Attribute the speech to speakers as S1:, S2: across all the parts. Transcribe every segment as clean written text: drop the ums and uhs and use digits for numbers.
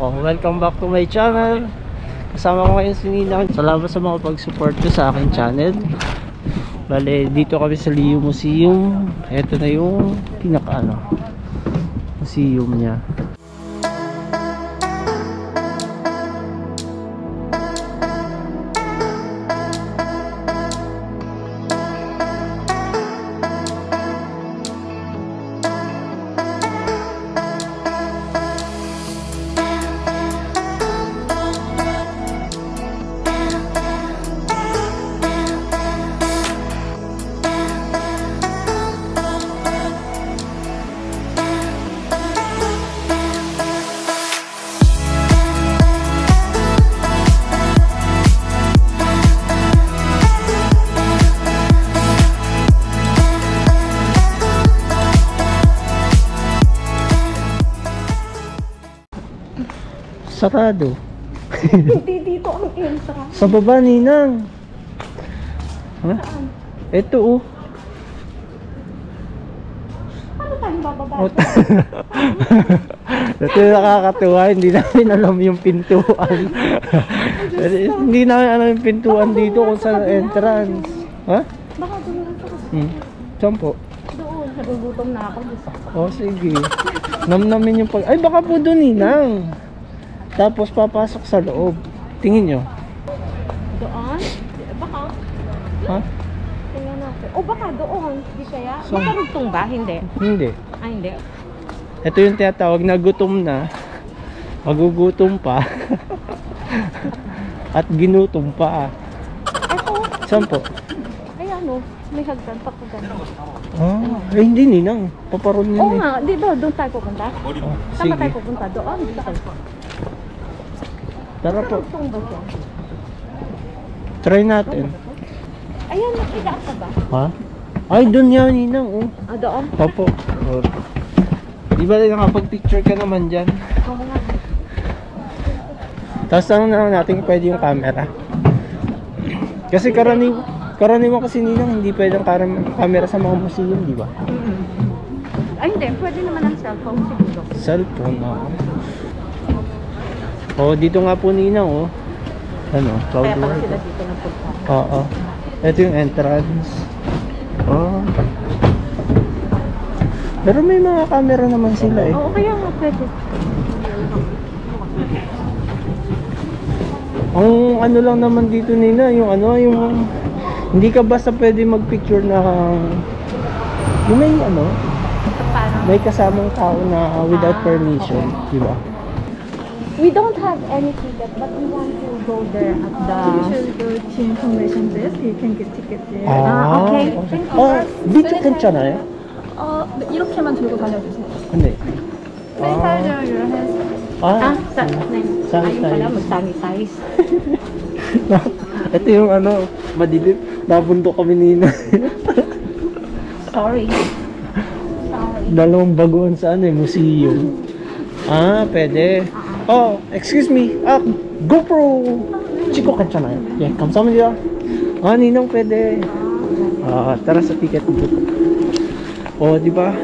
S1: Oh, welcome back to my channel. Kasama ko ngayon si Ninang. Salamat sa mga pag-support ko sa aking channel. Bale, dito kami sa Liu Museum. Ito na yung pinaka museum niya. Sarado.
S2: Hindi dito ang entrance.
S1: Sa baba, Ninang. Ha? Ito, oh.
S2: Paano tayo bababa?
S1: Ito yung nakakatuwa. Hindi namin alam yung pintuan. Hindi namin alam yung pintuan dito kung saan entrance. Ha?
S2: Baka doon lang sa
S1: Saan po?
S2: doon. Nagugutom na ako.
S1: Oh, sige. Namnamin yung pag... Ay, baka po doon, Ninang. Tapos papasok sa loob. Tingin nyo.
S2: Doon? Baka.
S1: Ha?
S2: Tingnan natin. O baka doon. Di kaya?
S1: So,
S2: makarugtong ba? Hindi.
S1: Hindi.
S2: Ah, hindi.
S1: Ito yung tinatawag na gutom na. Magugutom pa. At ginutom pa.
S2: Ito.
S1: Saan po?
S2: Ay ano. May hagdan pa ko gano'n.
S1: Ah, hindi Ninang. Paparoon yun.
S2: Oo nga. Di ba? Doon tayo pupunta?
S1: Oh,
S2: Saan ba
S1: sige.
S2: tayo pupunta? Doon. Doon.
S1: Tara po.
S2: Makarugtong ba siya?
S1: Try natin.
S2: Ayan. Nakita ka ba?
S1: Ha? Ay, doon yan Ninang. Oh.
S2: Ah, doon?
S1: Opo. Oh. Di ba nakapag-picture ka naman dyan?
S2: Oo nga.
S1: Tapos ano na natin pwede yung camera. Kasi karaniwan kasi Ninang hindi pwedeng camera sa mga museum, di ba?
S2: Ay hindi, pwede naman ang cellphone siguro.
S1: Cellphone, oo. Oh, dito nga po Ninang, oh. Ano, cloud
S2: Kaya pala
S1: world.
S2: sila dito nagpunta.
S1: Oo. Ito yung entrance. Oh. Pero may mga camera naman sila eh.
S2: Oo, kaya nga pwede.
S1: Ang ano lang naman dito Nina, yung hindi ka basta pwede magpicture na yung may kasamang tao na without permission, di ba?
S2: We don't have any ticket, but we want to go there at the...
S3: You should go to information desk. You can get ticket there.
S2: okay.
S1: dito 괜찮아요?
S3: 이렇게만 들고 다녀주세요.
S1: 네.
S3: Sanitizer your hands.
S2: Ayun pala, mag-sanitize.
S1: Ito yung madilim. Nabundok kami Nina.
S2: Sorry.
S1: Dalawang baguhan sa museum. Pwede. Oh, excuse me. GoPro. Chico 괜찮아요? 예, 감사합니다. Ninang pwede. Tara sa ticket booth. Oh, di ba?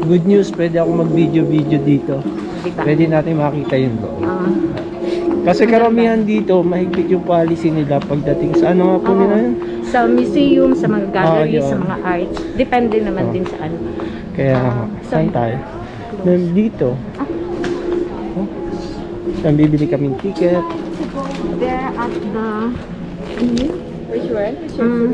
S1: Good news, pwede ako mag-video dito.
S2: Diba?
S1: Pwede natin makita yung loob. Kasi karamihan dito, mahigpit yung policy nila pagdating sa nga po nila yun?
S2: Sa museum, sa mga galleries,
S1: yun.
S2: sa mga arts. Depende naman din sa
S1: Kaya, saan tayo? Dito. Saan bibili kaming ticket?
S2: There at the...
S3: Which one?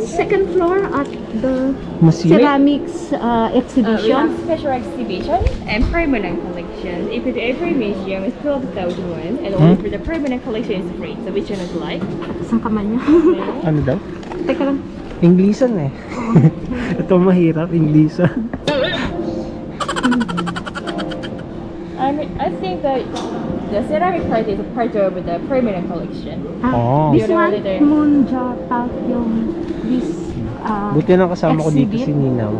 S2: second floor at the
S1: Museum?
S2: ceramics exhibition.
S4: We have special exhibition and permanent collection. If it's every museum, it's 12,000 and only for the permanent collection is free. So which one would you like?
S2: Saan kamay niya?
S1: Ano daw?
S2: Teka lang.
S1: Inglisan eh. Ito mahirap, Inglisan.
S4: I think that the ceramic part is a part of the permanent collection.
S2: This
S4: You're
S2: one,
S4: already there.
S2: Moonjata, yung this
S1: Buti na kasama ko dito si
S2: exhibit.
S1: Ninang.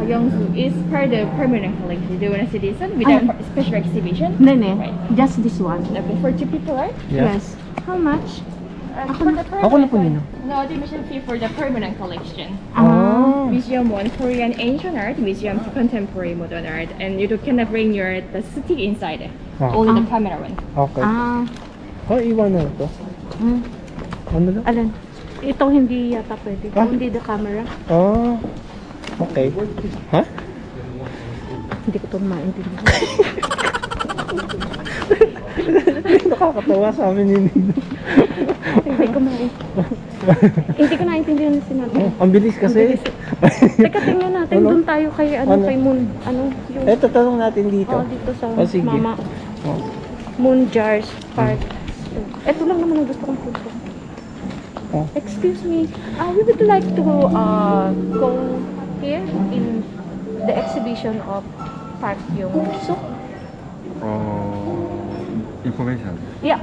S4: Gyeongsu is part of permanent collection. Do you want to see this one with a special exhibition?
S2: Nene,
S4: Right.
S2: just this one.
S4: Okay, for 2 people, right?
S1: Yeah.
S2: Yes. How much?
S4: For the
S1: Ako na po
S4: permanent
S1: Ninang.
S4: No, admission fee for the permanent collection.
S1: Ah.
S4: Museum 1 Korean ancient art, Museum 2 contemporary modern art, and you can bring your the stick inside.
S1: Ah.
S4: Only the camera one.
S1: Okay. Oh, iwan na ito. Ano na?
S2: Alin? Ito hindi yata pwede.
S1: Ah.
S2: Hindi the camera.
S1: Ah. Okay. Ha?
S2: Hindi ko ito maintindihan.
S1: Nakakatawa sa amin ni Nino.
S2: Hindi ko naintindihan na sinabi.
S1: Oh, ang bilis kasi.
S2: Teka, tingnan natin.
S1: Ano?
S2: Doon tayo kay,
S1: Ano?
S2: kay Moon. Yung...
S1: Eto, tanong natin dito.
S2: dito sa
S1: Oh, sige.
S2: Mama.
S1: Oh.
S2: Moon Jars Park. Ito lang naman ang gusto kong punto.
S1: Oh.
S2: Excuse me. We would like to go here in the exhibition of Park Yung-suk.
S5: Information.
S2: Yeah,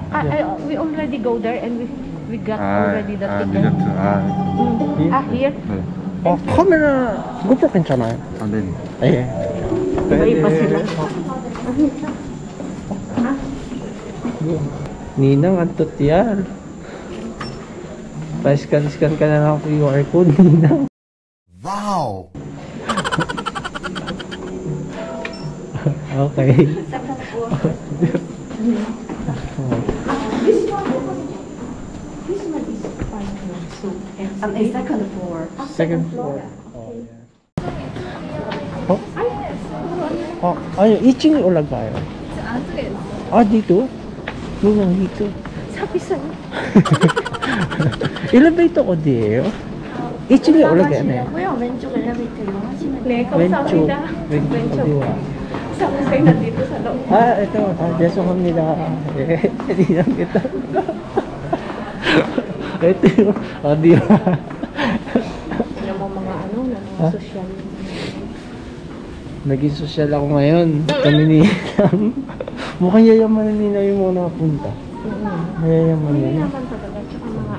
S2: we already go there and we got already the ticket.
S5: 미디어트.
S2: Here.
S5: 네.
S1: Oh, 카메라 GoPro 괜찮아요?
S5: 네.
S1: 예.
S2: Iba-iba sila.
S1: Ninang, ang tutyar. Pa-scan-scan ka na lang ang QR code, Ninang.
S6: Wow!
S1: Okay.
S2: Second floor.
S1: Second floor. Oh, yeah. Oh, ayun, 2층에 올라가요. 아, dito? Ninang, dito.
S2: Sabi sa'yo.
S1: 엘리베이터 어디예요? 2층에 올라가야 돼.
S2: 왼쪽 엘리베이터 이용하시면 네,
S1: 왼쪽.
S2: 감사합니다.
S1: 왼쪽 어디와?
S2: Sabi nandito sa loob.
S1: Ah, ito. 죄송합니다. Eh, hindi lang kita. Ito yung audio.
S2: Yung mga social.
S1: Naging social ako ngayon. Kami ni Ninang. Mukhang yayaman na Ninang yung mga nakapunta. Mayayaman na yun.
S2: naman talaga. Tsaka mga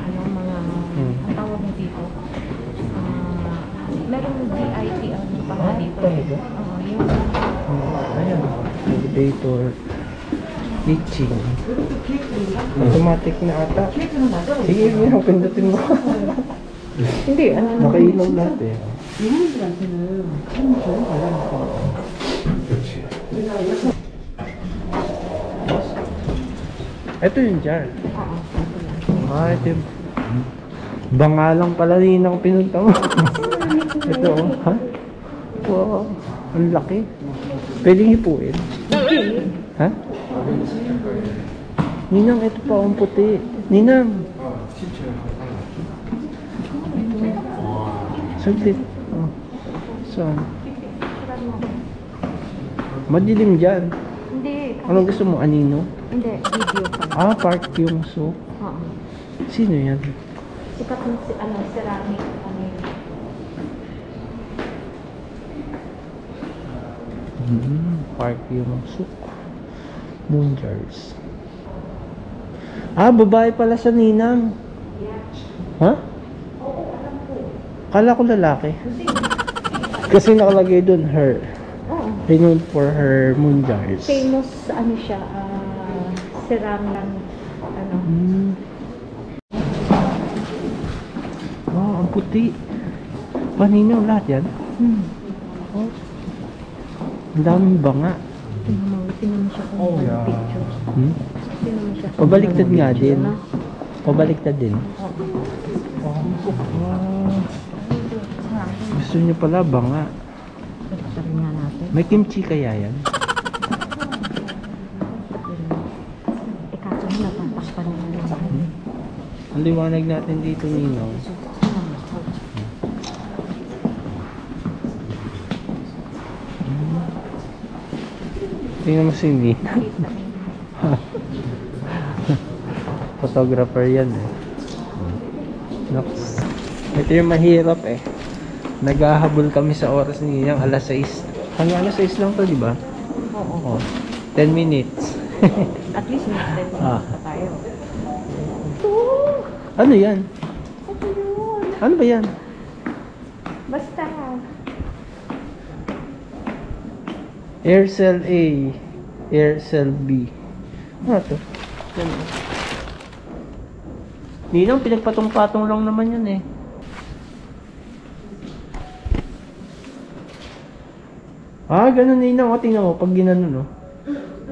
S2: ang tawag mo dito. Merong DIT ang panga dito.
S1: Talaga?
S2: Yung
S1: Ayan. Elevator. Teaching. Automatic na ata. Sige, Ninang, pindutin mo.
S2: hindi,
S1: Nakailaw lahat eh. Ito yung jar. Ah, ito yung bangalang pala Ninang pinunta mo. Ito oh. Ha? Wow. Ang laki. Pwedeng hipuin. Ha? Ninang, ito pa ang puti. Ninang. Saglit. Oh. Saan? Madilim dyan.
S2: hindi.
S1: Anong gusto mo? Anino?
S2: Hindi, video pa.
S1: Ah, Park Yung-suk.
S2: Oo.
S1: Sino yan?
S2: Sikat na ceramic.
S1: Park Yung-suk. Moon Jars. Ah, babae pala sa Ninang. Ha? Kala ko lalaki. Kasi nakalagay doon her.
S2: Oo.
S1: Renowned for her moon jars.
S2: Famous, siya, ceramic,
S1: Wow, ang puti. Paninaw lahat yan. Oh. Ang daming banga.
S2: Tingnan mo siya kung picture. Tingnan mo siya.
S1: Pabaliktad nga din. Pabaliktad din. Wow. Gusto niyo pala banga.
S2: Sabi nga natin.
S1: May kimchi kaya yan?
S2: Kaso mo natapas pa naman natin.
S1: Ang liwanag natin dito, Ninong. Tingnan mo si Ninang. Photographer yan eh. Nox. Ito yung mahirap eh. Naghahabol kami sa oras ni Ninang alas 6. Hanggang alas 6 lang to, di ba? Oo. 10 minutes.
S2: At least may 10 minutes pa tayo.
S1: Ano yan? Ano ba yan?
S2: Basta.
S1: Aircell A. Aircell B. Ano to? Yan. Ninang, pinagpatong-patong lang naman yan eh. Ah, ganun Ninang. O, tingnan mo. Pag ginanon, no?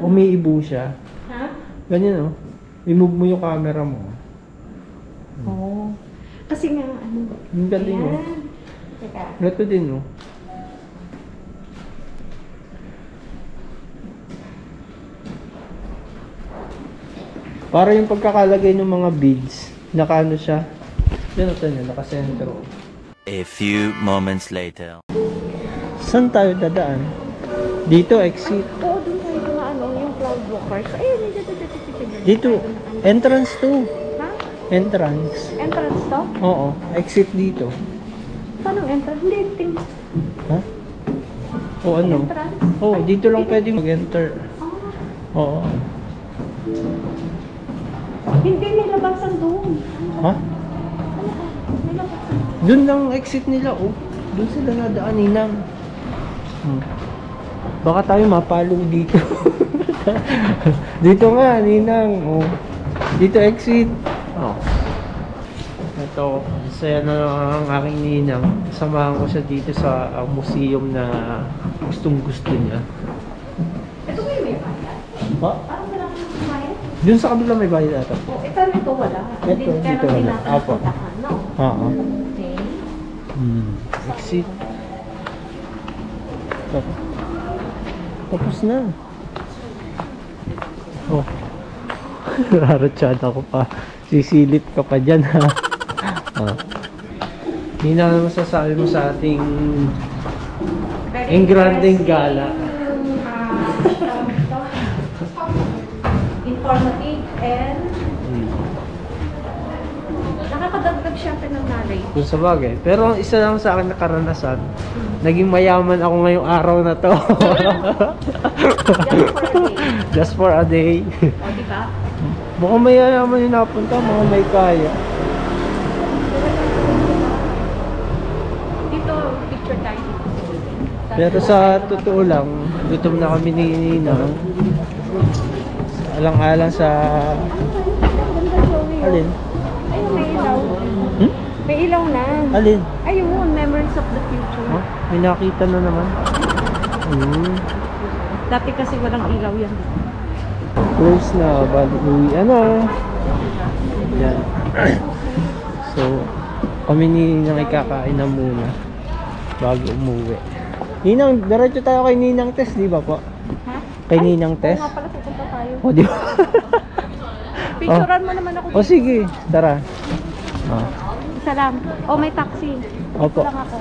S1: Umiibo siya.
S2: Ha?
S1: Ganyan, no? I-move mo yung camera mo.
S2: Oo. Kasi nga, ano.
S1: Yung galing, no?
S2: Ayan. Teka.
S1: Gato din, no? Para yung pagkakalagay ng mga beads, nakaano siya. Yan ito niya, nakasentro.
S5: A few moments later.
S1: Saan tayo dadaan? Dito, exit.
S2: Oo, dun tayo na ano, yung cloud walkers. Ayun,
S1: Dito, entrance to.
S2: Ha?
S1: Entrance.
S2: Entrance to?
S1: Oo, exit dito.
S2: Paano entrance? Hindi,
S1: Ha? O ano?
S2: entrance.
S1: Oo, dito lang pwede mag-enter. Oo.
S2: Hindi, may labasan doon.
S1: Ha?
S2: May labasan.
S1: Doon lang exit nila, oh. Doon sila nadaan, Ninang. Baka tayo mapalo dito. Dito nga, Ninang. Oh. Dito exit. Oh. Ito, saya na lang ang aking Ninang. Samahan ko siya dito sa museum na gustong gusto niya.
S2: Ito ba yung may bayad?
S1: Ha?
S2: Parang wala kang bayad?
S1: Doon sa kabila may bayad ata.
S2: Oh, ito wala.
S1: Ito, dito wala. Apo.
S2: No?
S1: Oo.
S2: Okay.
S1: Exit. Tapos na. Oh. Raratsyad ako pa. Sisilip ka pa dyan, ha? Oh. Hindi na masasabi mo sa ating engranding gala.
S2: Informative and nakakadagdag syempre ng knowledge.
S1: Kung sa bagay. Pero ang isa lang sa akin na karanasan, naging mayaman ako ngayong araw na to.
S2: Just for a day.
S1: Just for a day.
S2: O, diba?
S1: Mukhang mayayaman yung napunta, mukhang may kaya.
S2: Dito, picture tayo.
S1: Pero sa totoo lang, gutom na kami ni Ninang. Alang-alang sa... Alin?
S2: Ay, may ilaw.
S1: Hmm?
S2: May ilaw na.
S1: Alin?
S2: Ayun, memories of the future.
S1: Oh, may nakita na naman.
S2: Dati kasi walang ilaw yan.
S1: Close na, bali uwi na. Yan. So, kami ni Ninang ikakain na muna bago umuwi. Ninang, diretso tayo kay Ninang Tess, di ba po?
S2: Ha?
S1: Kay Ninang Tess?
S2: Oo nga pala, pupunta tayo.
S1: O, di ba?
S2: Picturean mo naman ako
S1: O, sige, tara. Oh.
S2: Isa lang. O, may taxi.
S1: Opo.
S2: Ito lang ako.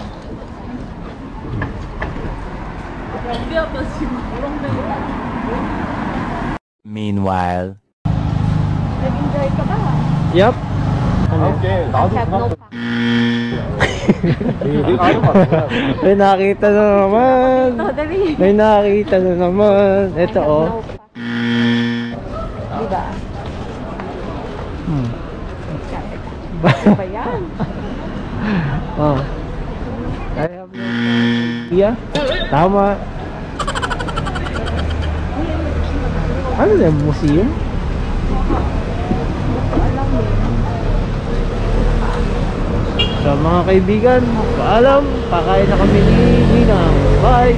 S5: Meanwhile.
S2: Nag-enjoy ka ba?
S1: Yup. Ano?
S2: I have no pack.
S1: May nakita na naman.
S2: Ito, dali.
S1: May nakita na naman. Ito,
S2: I have
S1: oh.
S2: no pack. Diba? Ano ba yan?
S1: Oh. I have no idea. Tama. Ano na yung museum? So mga kaibigan, paalam. Pakain na kami ni Ninang. Bye!